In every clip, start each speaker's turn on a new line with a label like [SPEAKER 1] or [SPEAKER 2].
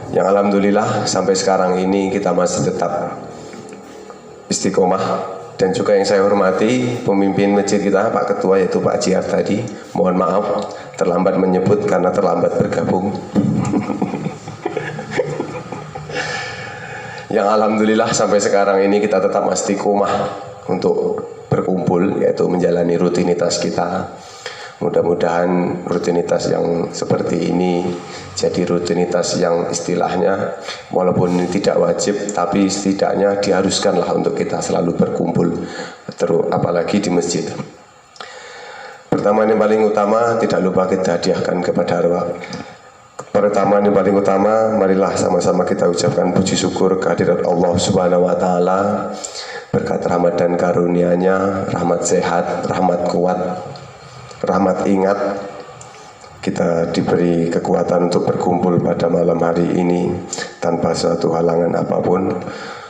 [SPEAKER 1] Yang alhamdulillah sampai sekarang ini kita masih tetap istiqomah. Dan juga yang saya hormati pemimpin masjid kita, Pak Ketua, yaitu Pak Jiar tadi. Mohon maaf terlambat menyebut karena terlambat bergabung. Yang alhamdulillah sampai sekarang ini kita tetap masih istiqomah untuk berkumpul, yaitu menjalani rutinitas kita. Mudah-mudahan rutinitas yang seperti ini jadi rutinitas yang istilahnya walaupun ini tidak wajib, tapi setidaknya diharuskanlah untuk kita selalu berkumpul, apalagi di masjid. Pertama yang paling utama, tidak lupa kita hadiahkan kepada arwah. Pertama yang paling utama, marilah sama-sama kita ucapkan puji syukur kehadirat Allah Subhanahu wa taala, berkat rahmat dan karunia-Nya, rahmat sehat, rahmat kuat, rahmat ingat, kita diberi kekuatan untuk berkumpul pada malam hari ini tanpa suatu halangan apapun.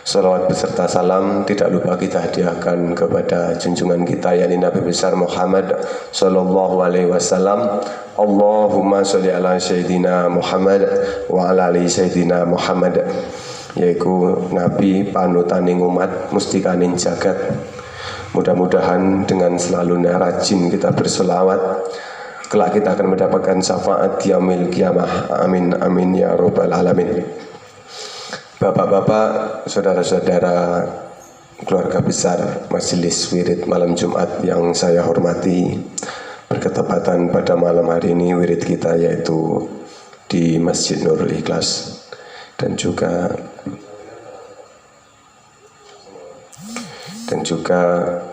[SPEAKER 1] Salawat beserta salam tidak lupa kita hadiahkan kepada junjungan kita yakni Nabi besar Muhammad sallallahu alaihi wasallam. Allahumma sholli ala sayyidina Muhammad wa ala ali sayyidina Muhammad, yaitu Nabi panutaning umat mustikaning jagat. Mudah-mudahan dengan selalu rajin kita berselawat, kelak kita akan mendapatkan syafaat yaumil qiyamah. Amin amin ya rabbal alamin. Bapak-bapak, saudara-saudara, keluarga besar Majelis Wirid Malam Jumat yang saya hormati, berketepatan pada malam hari ini wirid kita yaitu di Masjid Nurul Ikhlas, dan juga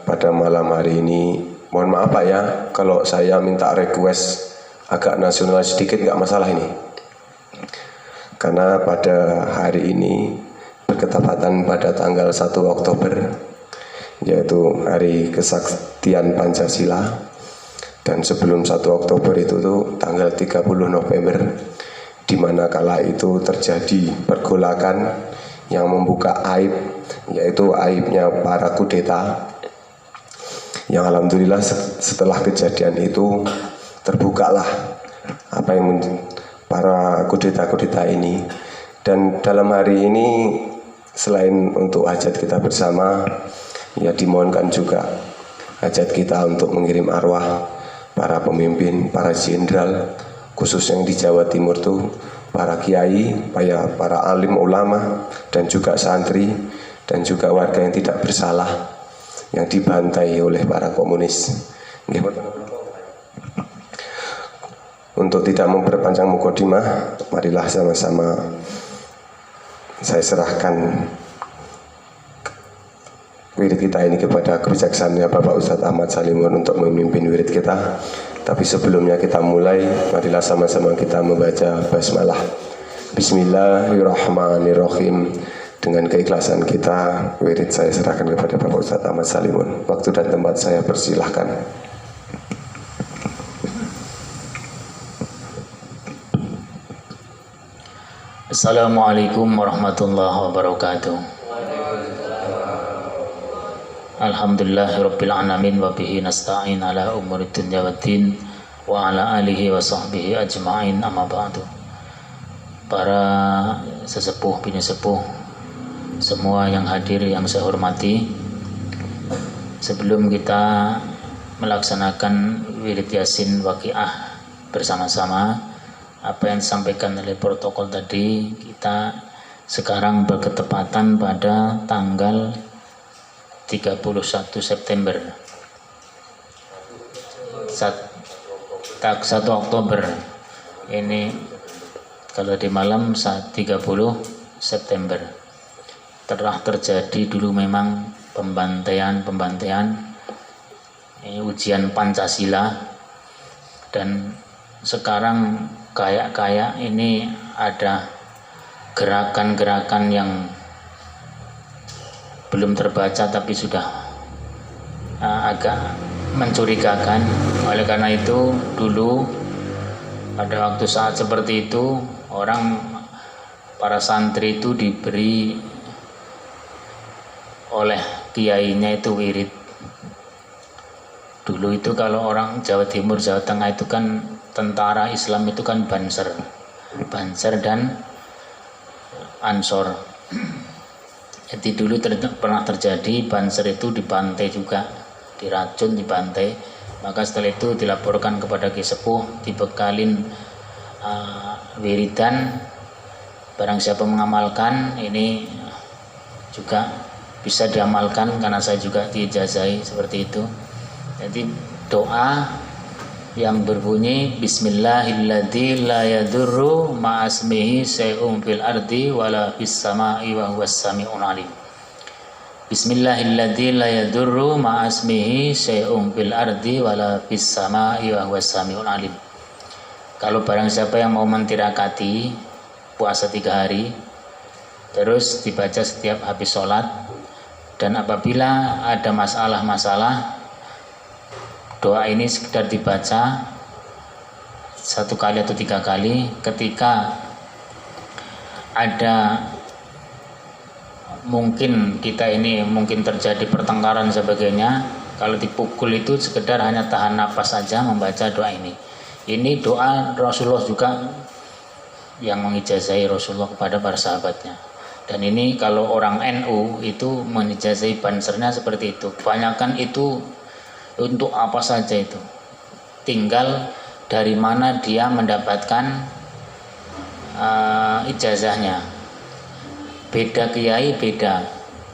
[SPEAKER 1] pada malam hari ini, mohon maaf Pak ya kalau saya minta request agak nasional sedikit, nggak masalah ini, karena pada hari ini berketepatan pada tanggal 1 Oktober, yaitu hari kesaktian Pancasila, dan sebelum 1 Oktober itu tuh tanggal 30 November, di mana kala itu terjadi pergolakan yang membuka aib, yaitu aibnya para kudeta, yang alhamdulillah setelah kejadian itu terbukalah apa yang para kudeta-kudeta ini. Dan dalam hari ini selain untuk hajat kita bersama, ya dimohonkan juga hajat kita untuk mengirim arwah para pemimpin, para jenderal, khusus yang di Jawa Timur tuh, para kiai, para alim ulama, dan juga santri, dan juga warga yang tidak bersalah yang dibantai oleh para komunis. Untuk tidak memperpanjang mukadimah, marilah sama-sama saya serahkan wirid kita ini kepada kebijaksanaannya Bapak Ustadz Ahmad Salimun untuk memimpin wirid kita. Tapi sebelumnya kita mulai, marilah sama-sama kita membaca basmalah. Bismillahirrahmanirrahim. Dengan keikhlasan kita, wirid saya serahkan kepada Bapak Ustadz Ahmad Salimun. Waktu dan tempat saya persilahkan.
[SPEAKER 2] Assalamualaikum warahmatullahi wabarakatuh. Alhamdulillahirabbil alamin wa bihi nasta'in ala umuri dunya waddin wa ala alihi wa sahbihi ajma'in, amma ba'du. Para sesepuh bini sepuh, semua yang hadir yang saya hormati, sebelum kita melaksanakan wirid yasin waqiah bersama-sama, apa yang disampaikan oleh protokol tadi, kita sekarang berketepatan pada tanggal 31 September 1 Oktober ini, kalau di malam 30 September telah terjadi dulu memang pembantaian ujian Pancasila, dan sekarang kayak ini ada gerakan-gerakan yang belum terbaca tapi sudah agak mencurigakan. Oleh karena itu, dulu pada waktu saat seperti itu, para santri itu diberi oleh kiainya itu wirid. Dulu itu kalau orang Jawa Timur, Jawa Tengah itu kan tentara Islam itu kan banser dan Ansor. Jadi dulu pernah terjadi Banser itu dibantai juga, diracun, dibantai. Maka setelah itu dilaporkan kepada Ki Sepuh, dibekalin wiridan. Barang siapa mengamalkan ini juga bisa diamalkan, karena saya juga diijazahi seperti itu. Jadi doa yang berbunyi Bismillahilladzi la yadurru ma'asmihi syai'un fil ardi wala fis sama'i wa huwas sami'ul alim. Bismillahilladzi la yadurru ma'asmihi syai'un fil ardi wala fis sama'i wa huwas sami'ul alim. Kalau barang siapa yang mau mentirakati puasa 3 hari, terus dibaca setiap habis sholat, dan apabila ada masalah-masalah, doa ini sekedar dibaca 1 kali atau 3 kali. Ketika ada mungkin kita ini mungkin terjadi pertengkaran sebagainya, kalau dipukul itu sekedar hanya tahan napas saja membaca doa ini. Ini doa Rasulullah juga yang mengijazahi Rasulullah kepada para sahabatnya. Dan ini kalau orang NU itu mengijazahi Bansernya seperti itu. Kebanyakan itu untuk apa saja itu, tinggal dari mana dia mendapatkan ijazahnya. Beda kiai beda,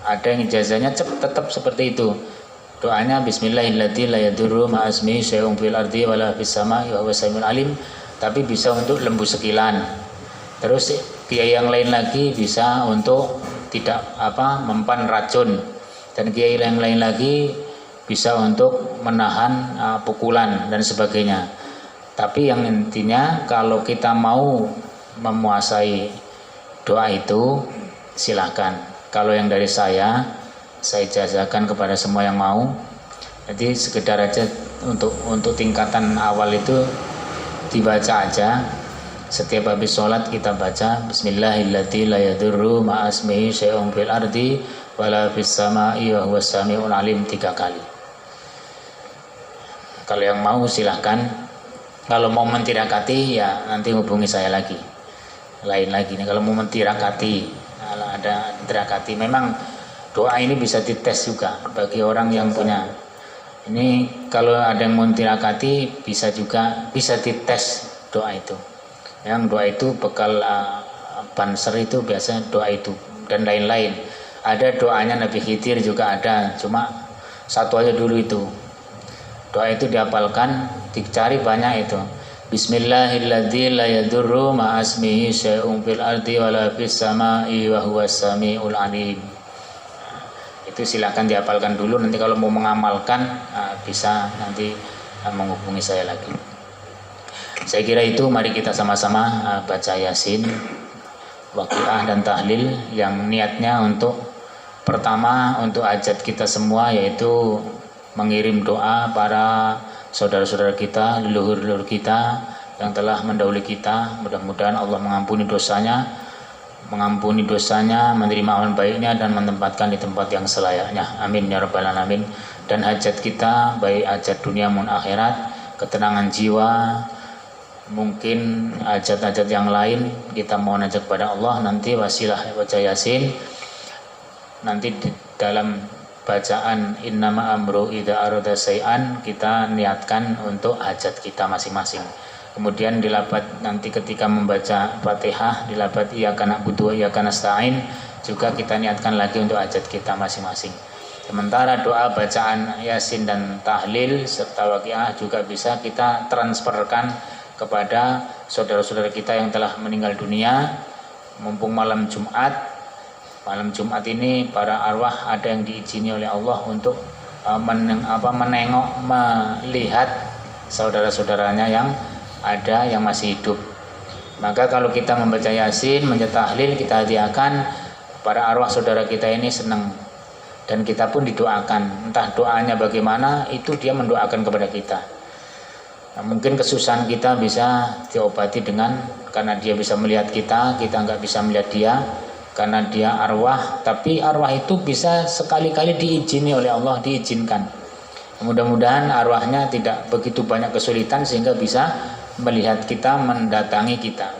[SPEAKER 2] ada yang ijazahnya tetap seperti itu, doanya Bismillahilladzi la yadurru ma'asmihi syai'un fil ardi wala fis sama'i wa huwas samiul alim, tapi bisa untuk lembu sekilan. Terus kiai yang lain lagi bisa untuk tidak mempan racun, dan kiai yang lain lagi bisa untuk menahan pukulan dan sebagainya. Tapi yang intinya kalau kita mau menguasai doa itu silakan. Kalau yang dari saya ijazahkan kepada semua yang mau. Jadi sekedar aja untuk tingkatan awal itu dibaca aja. Setiap habis sholat kita baca Bismillahilladzi la yadurru ma'asmihi syai'un fil ardi wala fis sama'i wa huwas sami'ul alim 3 kali. Kalau yang mau silahkan. Kalau mau mentirakati ya nanti hubungi saya lagi. Lain lagi nih kalau mau mentirakati, kalau ada mentirakati, memang doa ini bisa dites juga bagi orang yang punya. Ini kalau ada yang mentirakati bisa juga bisa dites doa itu. Yang doa itu bekal Banser itu biasanya doa itu dan lain-lain. Ada doanya Nabi Khidir juga ada, cuma satu aja dulu itu. Doa itu dihafalkan, dicari banyak itu. Bismillahilladzi la yadurru ma'asmihi syai'un fil ardi wala fis sama'i wa huwas sami'ul alim. Itu silakan dihafalkan dulu, nanti kalau mau mengamalkan bisa nanti menghubungi saya lagi. Saya kira itu, mari kita sama-sama baca Yasin, Waqiah dan Tahlil yang niatnya untuk pertama untuk hajat kita semua, yaitu mengirim doa para saudara-saudara kita, leluhur-leluhur kita yang telah mendahului kita. Mudah-mudahan Allah mengampuni dosanya, menerima amal baiknya dan menempatkan di tempat yang selayaknya. Amin ya rabbal alamin. Dan hajat kita, baik hajat dunia maupun akhirat, ketenangan jiwa, mungkin hajat-hajat yang lain kita mohon aja kepada Allah. Nanti wasilah baca Yasin, nanti di dalam bacaan innama amru idza arada syai'an kita niatkan untuk hajat kita masing-masing. Kemudian dilapat nanti ketika membaca Fatihah, dilapat iyyaka na'budu wa iyyaka nasta'in, juga kita niatkan lagi untuk hajat kita masing-masing. Sementara doa bacaan Yasin dan Tahlil serta Waqiah juga bisa kita transferkan kepada saudara-saudara kita yang telah meninggal dunia. Mumpung malam Jumat ini para arwah ada yang diizini oleh Allah untuk menengok, melihat saudara-saudaranya yang ada yang masih hidup. Maka kalau kita membaca Yasin, membaca Tahlil, kita hadiahkan para arwah saudara kita ini senang, dan kita pun didoakan. Entah doanya bagaimana, itu dia mendoakan kepada kita. Nah, mungkin kesusahan kita bisa diobati dengan, karena dia bisa melihat kita nggak bisa melihat dia, karena dia arwah, tapi arwah itu bisa sekali-kali diizini oleh Allah, diizinkan. Mudah-mudahan arwahnya tidak begitu banyak kesulitan sehingga bisa melihat kita, mendatangi kita.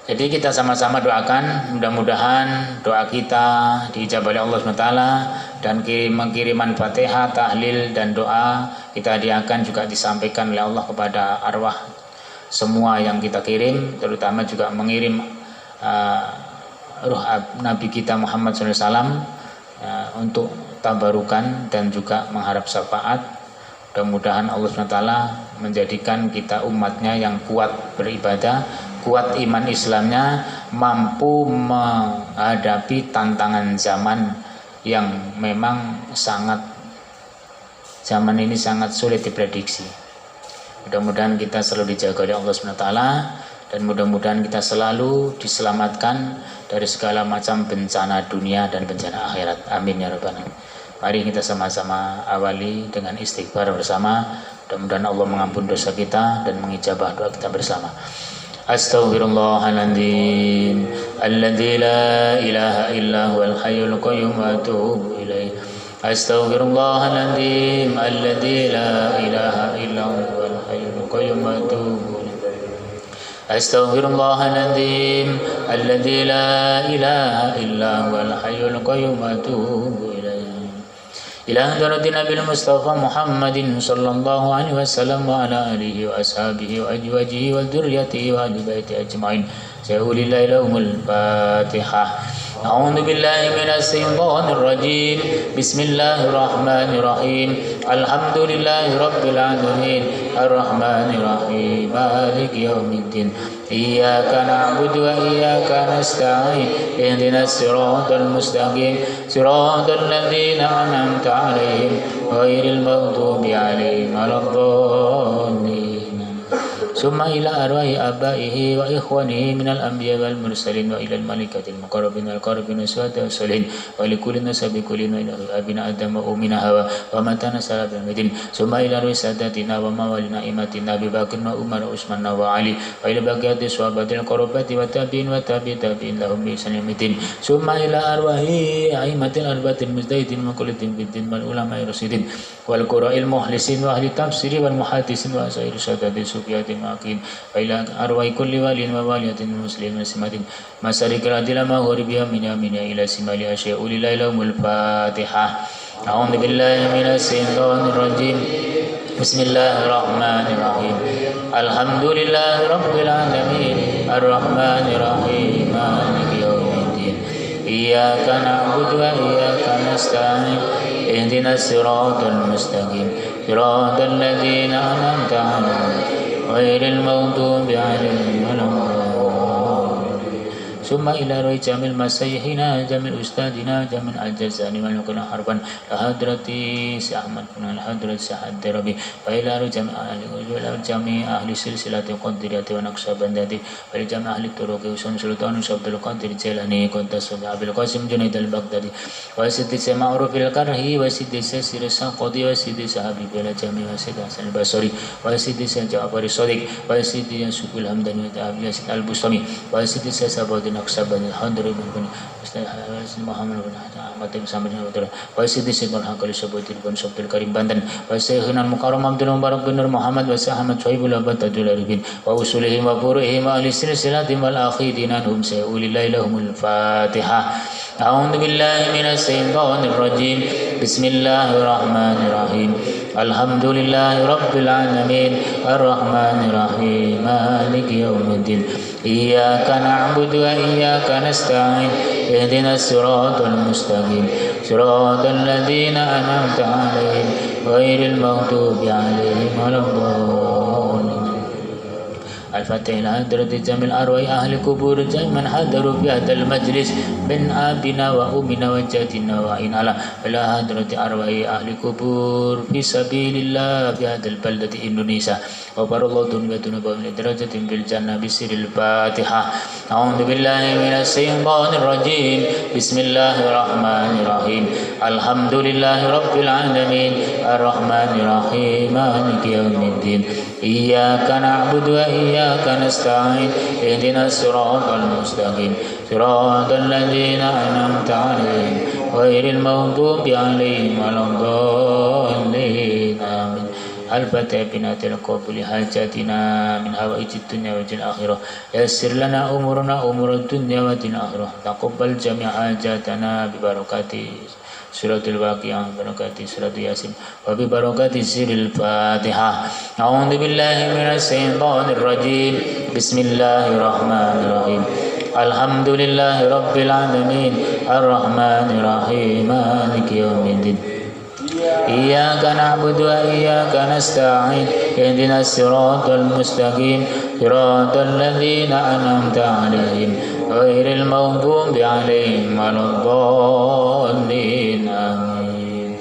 [SPEAKER 2] Jadi kita sama-sama doakan, mudah-mudahan doa kita diijabah oleh Allah SWT, dan kiriman Fatihah, tahlil dan doa kita hadiahkan juga disampaikan oleh Allah kepada arwah semua yang kita kirim, terutama juga mengirim ruh Nabi kita Muhammad SAW untuk tabarukan dan juga mengharap syafaat. Mudah-mudahan Allah SWT menjadikan kita umatnya yang kuat beribadah, kuat iman Islamnya, mampu menghadapi tantangan zaman yang memang zaman ini sangat sulit diprediksi. Mudah-mudahan kita selalu dijaga oleh Allah SWT, dan mudah-mudahan kita selalu diselamatkan dari segala macam bencana dunia dan bencana akhirat. Amin ya rabbal alamin. Mari kita sama-sama awali dengan istighfar bersama. Mudah-mudahan Allah mengampuni dosa kita dan mengijabah doa kita bersama. Astaghfirullahaladzim alladzi la ilaha illa huwal hayyul qayyum wa atubu ilaih. Astaghfirullahaladzim alladzi la ilaha illa huwal hayyul qayyum wa atubu ilaih. Astaghfirullahaladzim alladzi la ilaha illa huwal hayyul qayyum wa atubu ilaih. Ila hadratin Nabil Mustafa Muhammadin sallallahu alaihi wasallam wa ala alihi wa ashabihi wa azwajihi wa dzurriyyatihi wa ahli baiti ajmain. Sa'ulillahi lahumul Fatihah. A'udzu billahi minas syaitonir rajim. Bismillahirrahmanirrahim. Alhamdulillahi rabbil alamin. Arrahmanir rahim. Maliki yaumiddin. Iyyaka na'budu wa iyyaka nasta'in. Ihdinas siratal mustaqim. Siratal ladzina an'amta 'alaihim ghairil maghdubi 'alaihim waladdallin. ثم إلى أرواح آبائه وإخوانه من الأنبياء والمرسلين وإلى الملائكة المقربين والقربين والشهداء والصالحين ولكل نسب كل وإلى أبينا آدم وأمنا حواء ومتى نسل بالمدين ثم إلى أرواح ساداتنا وموالينا إمامنا أبي بكر وعمر وعثمان وعلي وإلى بقية الصحابة القربات والتابعين والتابعين تابعين لهم بإحسان يوم الدين ثم إلى أرواح أئمة الأربعة المجتهدين ومقلدين بالدين والعلماء الراشدين والقراء المخلصين وأهل التفسير والمحدثين وسائر السادات الصوفية المعقين وإلى أرواح كل والي ووالية مسلم وسمات مسارك العدل ما غربها من يمين إلى شمال أشياء لله لهم الفاتحة. أعوذ بالله من الشيطان الرجيم. بسم الله الرحمن الرحيم. الحمد لله رب العالمين الرحمن الرحيم مالك يوم الدين. إياك نعبد وإياك نستعين. اهدنا الصراط المستقيم صراط الذين أنعمت عليهم غير المغضوب عليهم ولا الضالين. ثم إلى روي جميع المسيحنا جميع أستاذنا جميع الجزاني والمكان حربا لحضرة سي أحمد بن الحضرة سعد ربي وإلى روي جميع أهل سلسلة القدرية ونقشبندية ولجميع أهل الطرق وسن سلطان عبد القادر الجيلاني قدس أبي القاسم جنيد البغدادي وسيدي معروف الكرهي وسيدي سير السنقضي وسيدي صحابي بلا جميع وسيدي حسن البصري وسيدي جعفر الصادق وسيدي يوسف الحمداني وأبي ياسين البستمي وسيدي سيد نقشبندي الحضري بن محمد بن أحمد بن سامر وسيدي سيد الحق الشبوتي بن شبت الكريم بندن وسيدنا المكرم عبد المبارك بن محمد وسيدنا شعيب الأبد الجلالي وأصولهم وفروعهم وأهل السلسلة والآخرين عنهم سيقول الله لهم الفاتحة. أعوذ بالله من الشيطان الرجيم. بسم الله الرحمن الرحيم. الحمد لله رب العالمين الرحمن الرحيم مالك يوم الدين. إياك نعبد وإياك نستعين. اهدنا الصراط المستقيم صراط الذين أنعمت عليهم غير المغضوب عليهم ولا الضالين. الفاتحة إلى حضرة جميع أرواح أهل القبور من حضروا في هذا المجلس من آبنا وأمنا وجدنا وعين على إلى حضرة أرواح أهل القبور في سبيل الله في هذا البلدة إندونيسيا وبر الله دنيتنا بأمن درجة في الجنة بسر الفاتحة. أعوذ بالله من الشيطان الرجيم. بسم الله الرحمن الرحيم. الحمد لله رب العالمين الرحمن الرحيم مالك يوم الدين. إياك نعبد وإياك نستعين. اهدنا الصراط المستقيم صراط الذين أنعمت عليهم غير المغضوب عليهم ولا الضالين. آمين. الفتح بنا تلقب لحاجاتنا من هوائج الدنيا والآخرة يسر لنا أمورنا أمور الدنيا والآخرة تقبل جميع حاجاتنا ببركات سورة الواقعة بركات سورة ياسين وببركات سر الفاتحة أعوذ بالله من الشيطان الرجيم بسم الله الرحمن الرحيم الحمد لله رب العالمين الرحمن الرحيم مالك يوم الدين إياك نعبد وإياك نستعين اهدنا الصراط المستقيم صراط الذين أنعمت عليهم غير المغضوب عليهم ولا الضالين آمين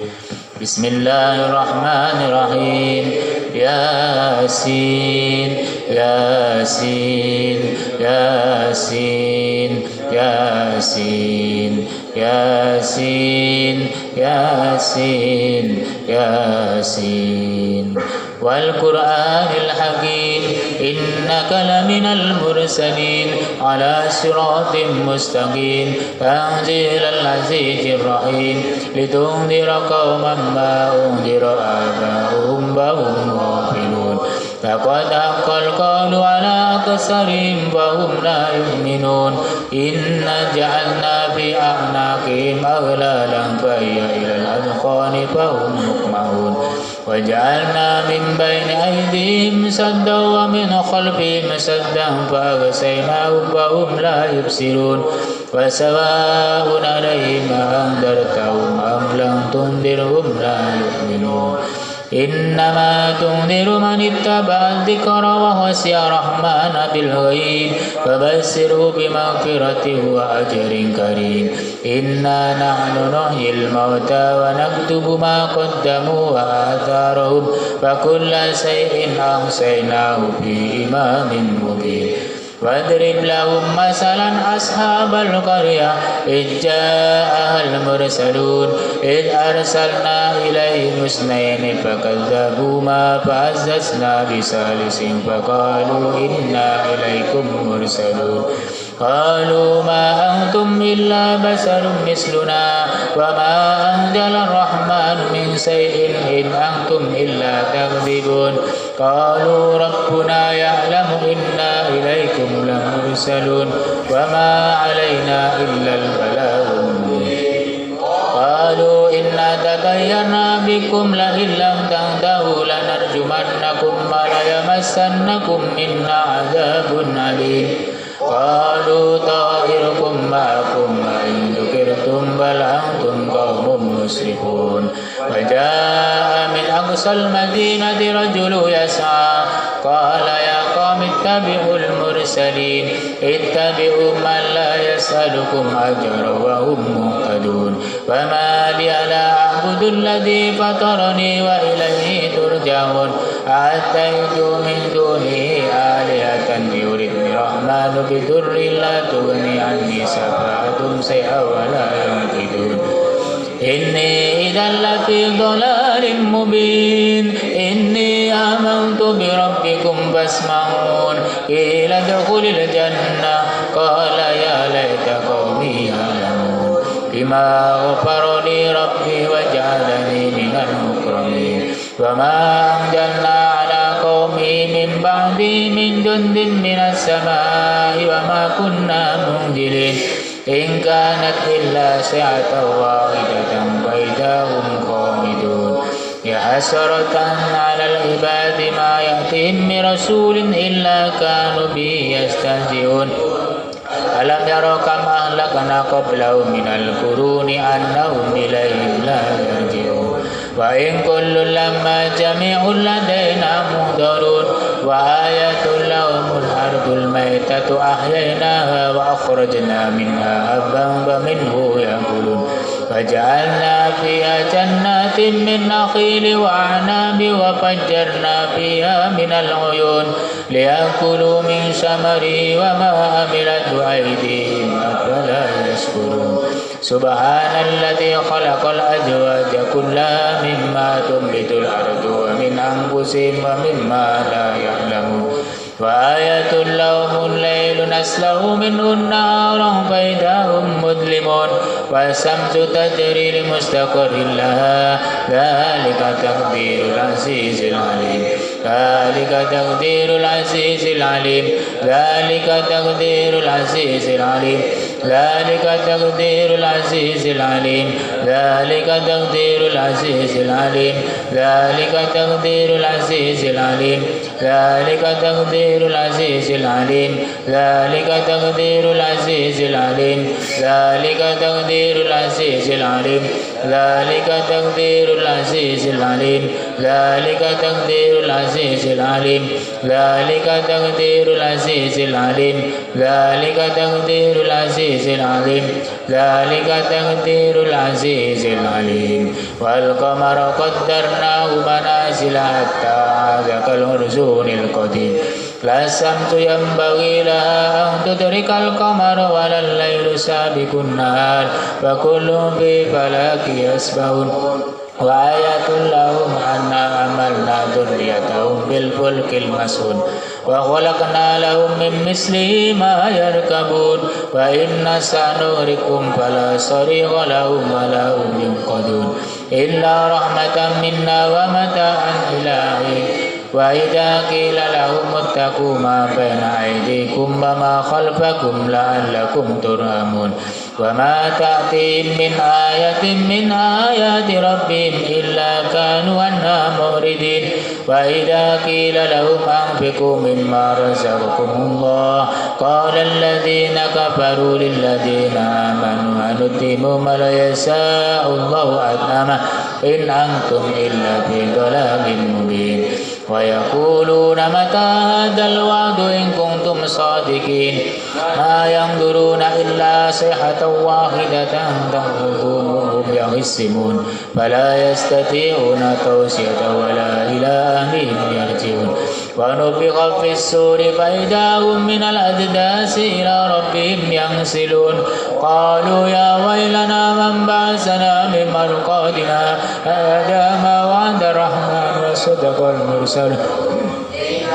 [SPEAKER 2] بسم الله الرحمن الرحيم ياسين ياسين ياسين ياسين ياسين ياسين ياسين والقرآن الحكيم إنك لمن المرسلين على صراط مستقيم تنزيل العزيز الرحيم لتنذر قوما ما أنذر آباؤهم فهم غافلون لقد حق القول على أكثرهم فهم لا يؤمنون إنا جعلنا في أعناقهم أغلالا فهي إلى الأذقان فهم مقمحون وجعلنا من بين أيديهم سدا ومن خلفهم سدا فأغشيناهم فهم لا يبصرون وسواء عليهم أنذرتهم أم لم تنذرهم لا يؤمنون إنما تنذر من اتبع الذكر وخشي الرحمن بالغيب فبشره بمغفرة وأجر كريم إنا نحن نحيي الموتى ونكتب ما قدموا وآثارهم وكل شيء أحصيناه في إمام مبين واضرب لهم مثلا أصحاب القرية إذ جاءها المرسلون إذ أرسلنا إليهم اثنين فكذبوهما فعززنا بثالث فقالوا إنا إليكم مرسلون قالوا ما أنتم إلا بشر مثلنا وما أنزل الرحمن من شيء إن أنتم إلا تكذبون قالوا ربنا يعلم إنا إليكم لمرسلون وما علينا إلا البلاغ المبين قالوا إنا تطيرنا بكم لئن لم تنتهوا لنرجمنكم وليمسنكم منا عذاب أليم قالوا طائركم معكم وإن ذكرتم بل أنتم قوم مسرفون وجاء من أقصى المدينة رجل يسعى قال يا قوم اتبعوا المرسلين اتبعوا من لا يسألكم أجرا وهم مهتدون وما لي لا أعبد الذي فطرني وإليه ترجعون أأتيت من دونه آلهة يردني الرحمن بضر لا تغني عني شفاعتهم شيئا ولا ينقذون إني إذا لفي ضلال مبين إني آمنت بربكم فاسمعون قيل ادخل الجنة قال يا ليت قومي يعلمون بما غفر لي ربي وجعلني من المكرمين وما أنزلنا على قومه من بعدي من جند من السماء وما كنا منزلين إن كانت إلا سعة واحدة فإذا هم خامدون يا حسرة على العباد ما يأتيهم من رسول إلا كانوا به يستهزئون ألم يروا كم أهلكنا قبلهم من القرون أنهم إليهم لا يرجعون وإن كل لما جميع لدينا محضرون وآية لهم الأرض الميتة أحييناها وأخرجنا منها حبا فمنه يأكلون وجعلنا فيها جنات من نخيل وأعناب وفجرنا فيها من العيون ليأكلوا من ثمره وما عملت أيديهم أفلا يشكرون سبحان الذي خلق الأزواج كلها مما تنبت الأرض ومن أنفسهم ومما لا يعلمون وآية لهم الليل نسلخ منه النهار فإذا هم مظلمون والشمس تجري لمستقر لها ذلك تقدير العزيز العليم ذلك تقدير العزيز العليم ذلك تقدير العزيز العليم ذلك تقدير العزيز العليم ذلك تقدير العزيز العليم ذلك تقدير العزيز العليم ذلك تقدير العزيز العليم ذلك تقدير العزيز العليم ذلك تقدير العزيز العليم ذلك تقدير العزيز العليم ذلك تقدير العزيز العليم ذلك تقدير العزيز العليم ذلك تقدير العزيز العليم ذلك تقدير العزيز العليم والقمر قدرناه منازل حتى عاد كالعرجون القديم لا الشمس ينبغي لها أن تدرك القمر ولا الليل سابق النهار فكل في فلك يسبحون وآية لهم أنا عملنا ذريتهم بالفلك المسحون وخلقنا لهم من مثله ما يركبون وإن سنغرقهم فلا صريخ لهم ولا هم ينقذون إلا رحمة منا ومتاعا إلى حين وإذا قيل لهم اتقوا ما بين أيديكم وما خلفكم لعلكم ترحمون وما تأتيهم من آية من آيات ربهم إلا كانوا عنها معرضين وإذا قيل لهم أنفقوا مما رزقكم الله قال الذين كفروا للذين آمنوا أنطعم من لا يشاء الله أطعمه إن أنتم إلا في ضلال مبين ويقولون متى هذا الوعد إن كنتم صادقين ما ينظرون إلا صيحة واحدة تأخذهم وهم يخصمون فلا يستطيعون توصية ولا إلى أهلهم يرجعون ونفخ في الصور فإذا هم من الأجداث إلى ربهم ينسلون قالوا يا ويلنا من بعثنا من مرقدنا هذا ما وعد الرحمن وصدق المرسل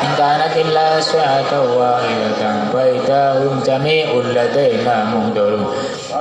[SPEAKER 2] إن كانت إلا صيحة واحدة فإذا هم جميع لدينا محضرون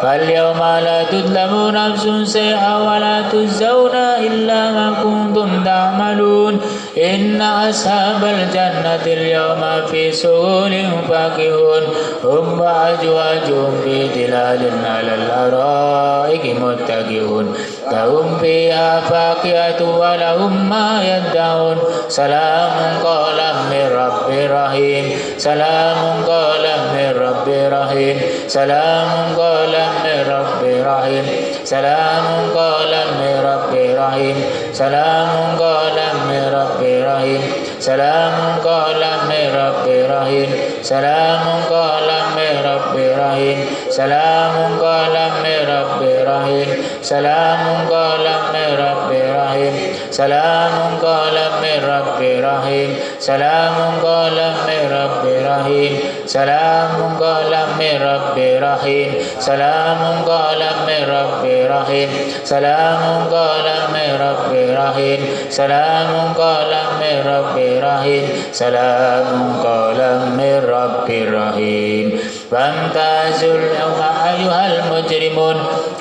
[SPEAKER 2] فاليوم لا تظلم نفس شيئا ولا تجزون إلا ما كنتم تعملون إن أصحاب الجنة اليوم في سرور فاكهون هم وأزواجهم في ظلال على الأرائك متكئون لهم فيها فاكهة ولهم ما يدعون سلام قولا من رب رحيم سلام قولا من رب رحيم سلام قولا من رب رحيم سلام قولا من رب رحيم سلام قولا من رب رحيم سلام قولا من رب رحيم سلام قولا من رب رحيم سلام قولا من رب رحيم سلام قولا من رب رحيم سلام قولا من رب رحيم سلام قولا من رب رحيم سلام قولا من رب رحيم سلام قولا من رب رحيم سلام قولا من رب رحيم سلام قولا من رب رحيم سلام قولا من رب رحيم فامتازوا اليوم أيها المجرمون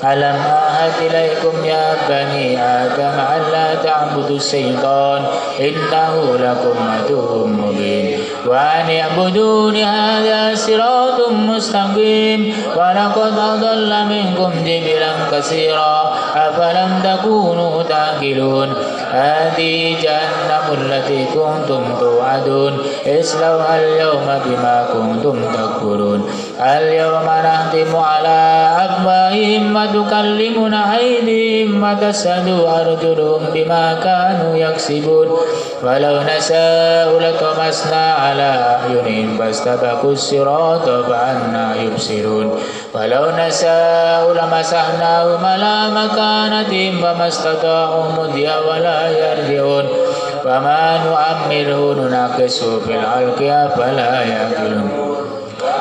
[SPEAKER 2] ألم أعهد إليكم يا بني آدم ألا تعبدوا الشيطان إنه لكم عدو مبين وأن اعبدون هذا صراط مستقيم ولقد أضل منكم جبلا كثيرا أفلم تكونوا تعقلون هذه جهنم التي كنتم توعدون اصلوها اليوم بما كنتم تكفرون اليوم نختم على أفواههم وتكلمنا أيديهم وتشهد أرجلهم بما كانوا يكسبون ولو نشاء لطمسنا على أعينهم فاستبقوا الصراط فأنى يبصرون ولو نشاء لمسحناهم على مكانتهم فما استطاعوا مضيا ولا يرجعون وما نؤمره ننقصه في الخلق أفلا يعقلون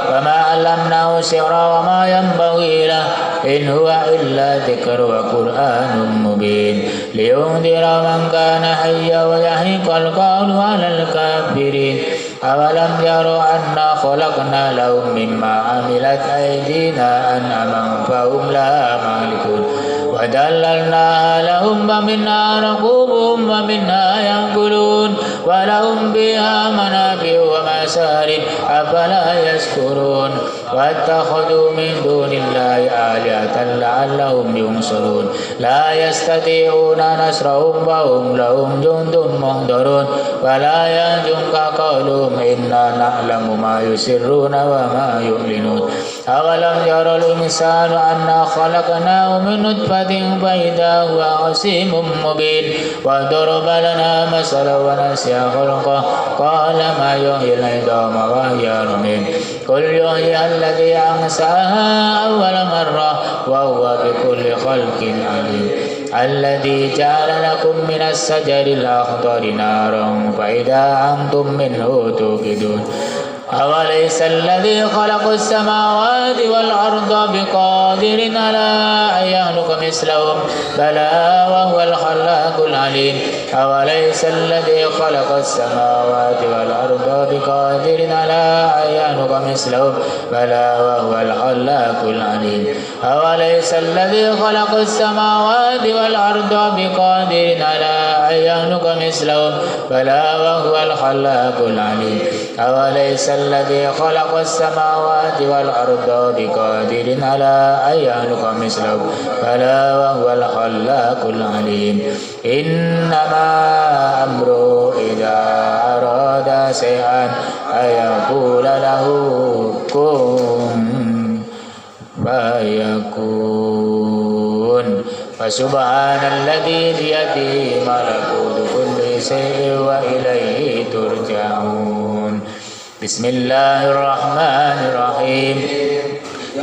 [SPEAKER 2] وما علمناه الشعر وما ينبغي له إن هو إلا ذكر وقرآن مبين لينذر من كان حيا ويحق القول على الكافرين أولم يروا أنا خلقنا لهم مما عملت أيدينا أنعاما فهم لها مالكون وذللناها لهم ومنها ركوبهم ومنها يأكلون ولهم فيها منافع ومشارب أفلا يشكرون واتخذوا من دون الله آلهة لعلهم ينصرون لا يستطيعون نصرهم وهم لهم جند محضرون ولا يحزنك قولهم إنا نعلم ما يسرون وما يعلنون أولم يرى الإنسان أنا خلقناه من نطفة فإذا هو خصيم مبين وضرب لنا مثلا ونسي خلقه قال ما يحيي العظام وهي رميم قل يحيي الذي أنشأها أول مرة وهو بكل خلق عليم الذي جعل لكم من الشجر الأخضر نارا فإذا أنتم منه توقدون أوليس الذي خلق السماوات والأرض بقادر على أن يخلق مثلهم بلى وهو الخلاق العليم أوليس الذي خلق السماوات والأرض بقادر على أن يخلق مثلهم بلى وهو الخلاق العليم أوليس الذي خلق السماوات والأرض بقادر على أن يخلق مثلهم بلى وهو الخلاق العليم أوليس الذي خلق السماوات والأرض بقادر على أن يخلق مثلهم بلى وهو الخلاق العليم إنما أمره إذا أراد شيئا أن يقول له كن فيكون فسبحان الذي بيده ملكوت كل شيء وإليه ترجعون بسم الله الرحمن الرحيم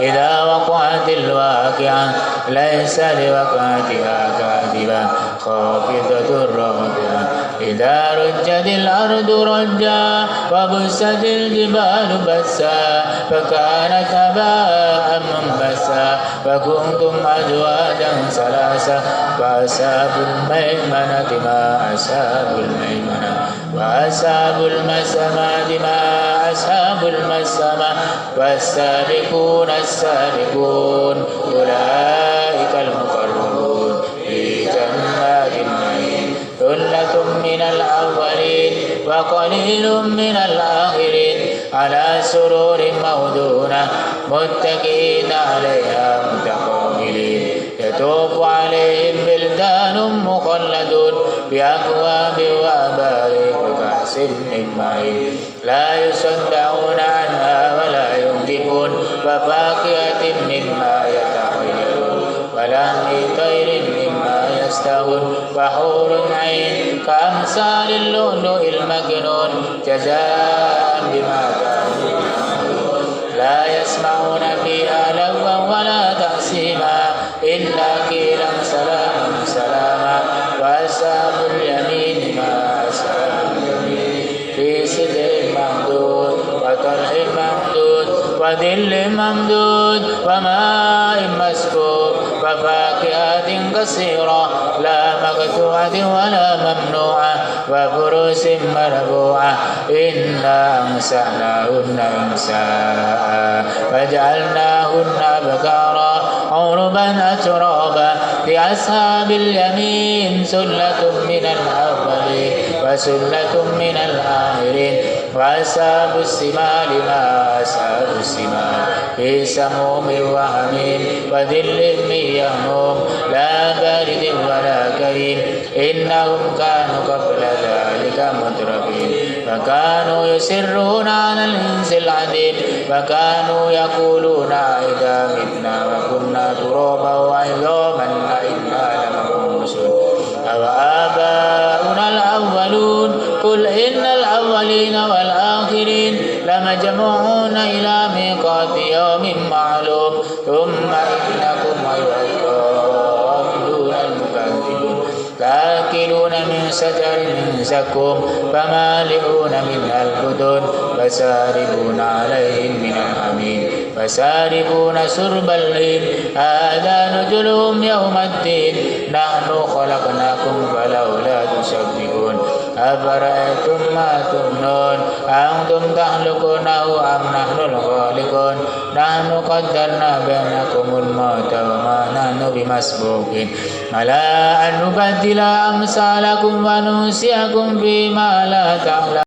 [SPEAKER 2] إذا وقعت الواقعة ليس لوقعتها كاذبة خافضة رافعة إذا رجت الأرض رجا وبست الجبال بسا فكانت هباء منبثا وكنتم أزواجا ثلاثة فأصحاب الميمنة ما أصحاب الميمنة وأصحاب المشأمة ما أصحاب المشأمة والسابقون السابقون أولئك المقربون في جنات النعيم ثلة من الأولين وقليل من الآخرين على سرور موضونة متكئين عليها متقابلين يطوف عليهم بلدان مخلدون بأكواب وأباريق وكأس من معين لا يصدعون عنها ولا ينزفون وفاكهة مما يتخيرون ولحم طير مما يشتهون وحور عين كأمثال اللؤلؤ المكنون جزاء بما كانوا يعملون لا يسمعون فيها لغوا ولا تأثيما إلا قيلا سلاما سلاما وأصحاب اليمين ما أصحاب اليمين في سدر ممدود وطلح ممدود وظل ممدود وماء مسكوب وفاكهة كثيرة لا مقطوعة ولا ممنوعة وفرش مرفوعة إنا أنشأناهن إنشاء فجعلناهن أبكارا عربا أترابا لأصحاب اليمين سلة من الأولين وسلة من الآخرين وأصحاب الشمال ما أصحاب الشمال في سموم وحميم وذل من يهموم لا بارد ولا كريم إنهم كانوا قبل ذلك مترفين فكانوا يسرون على الإنس العظيم وكانوا يقولون إذا متنا وكنا ترابا وعظاما أئنا لمبعوثون أو آباؤنا الأولون قل إن الأولين والآخرين لمجموعون إلى ميقات يوم معلوم ثم إنكم أيها الضالون المكذبون لآكلون من شجر من زقوم فمالئون منها البطون فشاربون عليهم من الحميم فشاربون شرب الهيم هذا نزلهم يوم الدين نحن خلقناكم فلولا تصدقون أفرأيتم ما تمنون أنتم تخلقونه أم نحن الخالقون نحن قدرنا بينكم الموت وما نحن بمسبوقين على أن نبدل أمثالكم وننسيكم فيما لا تعلمون